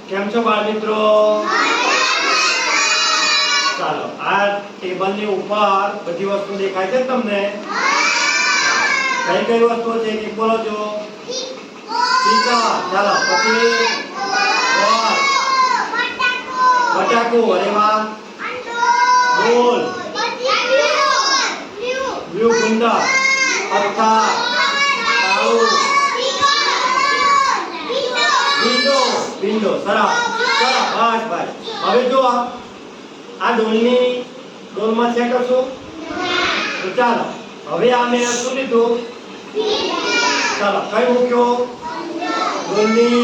કેમ છો બાળ મિત્રો? ચાલો આ ટેબલ ની ઉપર બધી વસ્તુ દેખાય છે તમને? કઈ કઈ વસ્તુઓ છે એ બોલો છો? ચાલો પછી બટાકો, અરે વાહ. ડોલ, બ્લુ ગુંડા, પત્તા, તાળું, વિન્ડો. સરસ બસ. હવે જો આ ડોલમાં છે કશું? તો ચાલો હવે આ મેં શું લીધું? ચાલો કઈ મૂક્યો? ડોલની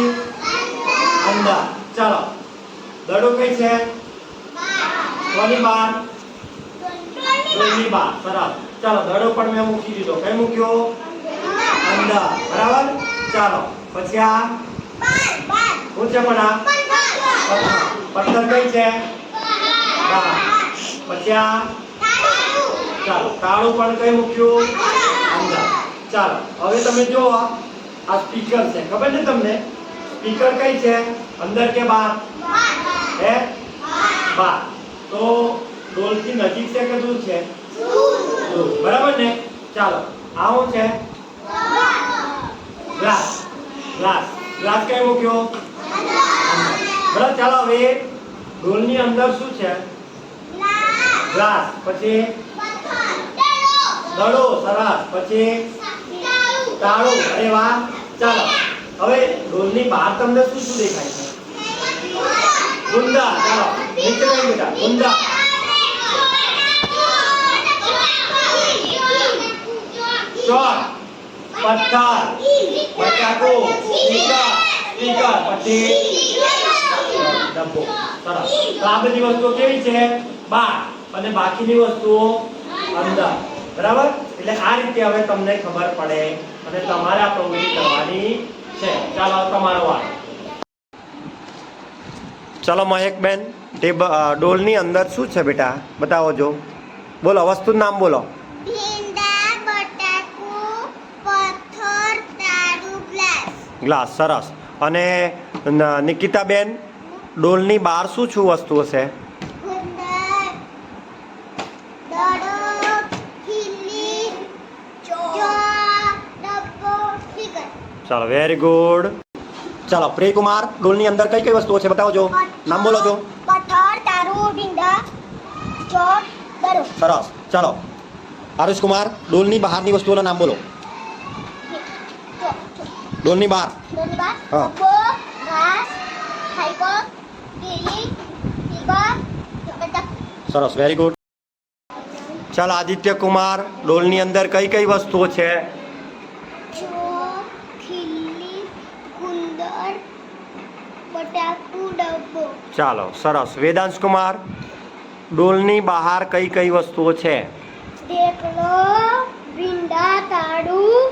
અંદર. ચાલો દડો કઈ છે? કોની બહાર? ડોલની બહાર. સરસ. ચાલો દડો પણ મેં મૂકી દીધો. કઈ મૂક્યો? અંદર. બરાબર. ચાલો પછી આ શું છે? પણ આ પથ્થર કઈ છે? પછી આ ચાલો તાળું પણ કઈ મૂક્યું? અંદર. ચાલો હવે તમે જો આ સ્પીકર છે, ખબર છે તમને? સ્પીકર કઈ છે? અંદર કે બહાર? હે બહાર. તો ડોલ થી નજીક છે કે દૂર છે? દૂર. બરાબર ને? ચાલો આ શું છે? ગ્લાસ કઈ મૂક્યો? બરાબર. ચાલો હવે ડોલ ની અંદર શું છે? ગ્લાસ. પછી દડો. સરસ. પછી તાળું. અરે વાહ. ચાલો હવે ડોલ ની બહાર તમને શું શું દેખાય છે? ગુંદા. ચાલો નીચે કઈ બેટા? ગુંદા. ચોક, પથ્થર, બટાકો, સ્પીકર, પછી ડબ્બો. સરસ. તો આ બધી વસ્તુઓ કેવી છે? બહાર. અને બાકીની વસ્તુઓ અંદર. બરાબર. એટલે આ રીતે હવે તમને ખબર પડે અને તમારે આ પ્રવૃત્તિ કરવાની છે. ચાલો તમારો વાર. ચાલો મહેકબેન, ડોલની અંદર શું છે બેટા? બતાવો જો. બોલો વસ્તુનું નામ બોલો. ગ્લાસ. સરસ. અને નિકિતાબેન, ડોલની બહાર શું શું વસ્તુ હશે? ચાલો વેરી ગુડ. ચાલો પ્રિયકુમાર, ડોલની અંદર કઈ કઈ વસ્તુઓ છે બતાવો છો? નામ બોલો છો? પથ્થર, તારું, ભીંડા, ચોક, દડો. સરસ. ચાલો આરુષકુમાર, ડોલની બહારની વસ્તુઓના નામ બોલો. ડોલની બહાર. હા. ઘાસ, ખાઈકો, કેરી, ટીકા, સરસ. Very good. ચાલો આદિત્ય કુમાર, ડોલની અંદર કઈ કઈ વસ્તુઓ છે? ચોક, ખીલી, કુંદર, બટાકુ, ડબ્બો. ચાલો સરસ. વેદાંશ કુમાર, ડોલની બહાર કઈ કઈ વસ્તુઓ છે? ઢેકલો, ભીંડા, તાળું,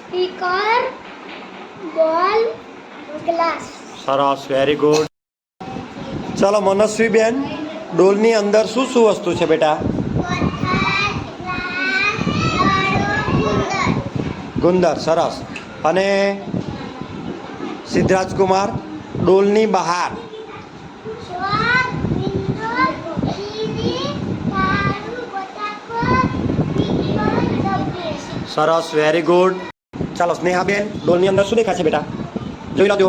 સ્પીકર, બોલ, ગ્લાસ. સરસ. Very good. ચાલો મનસ્વીબેન, ડોલની અંદર શું શું વસ્તુ છે બેટા? ગુંદર. સરસ. અને સિદ્ધરાજકુમાર, ડોલની બહાર? સરસ. Very good. ચાલો સ્નેહાબેન, ડોલની અંદર શું દેખાય છે બેટા? જોઈ લો.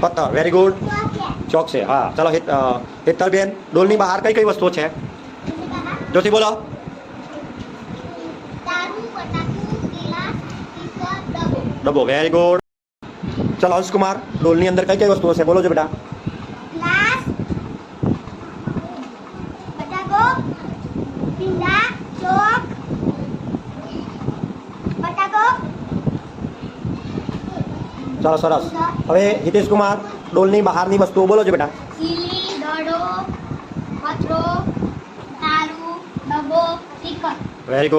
પથ્થર. Very good. ચોક છે. હા. ચાલો હેતલબેન, ડોલની બહાર કઈ કઈ વસ્તુઓ છે? જોથી બોલો. ડબ્બો. Very good. ચાલો અંશકુમાર, ડોલની અંદર કઈ કઈ વસ્તુઓ છે? બોલો છો બેટા. ગ્લાસ, બટાકો, ભીંડા, ચોક, બટાકો. ચાલો સરસ. હવે હિતેશ કુમાર, ડોલની બહારની વસ્તુઓ બોલો છો બેટા. ખીલી, દડો, પથરો, તારું, ડબ્બો, સ્ટીકર. Very good.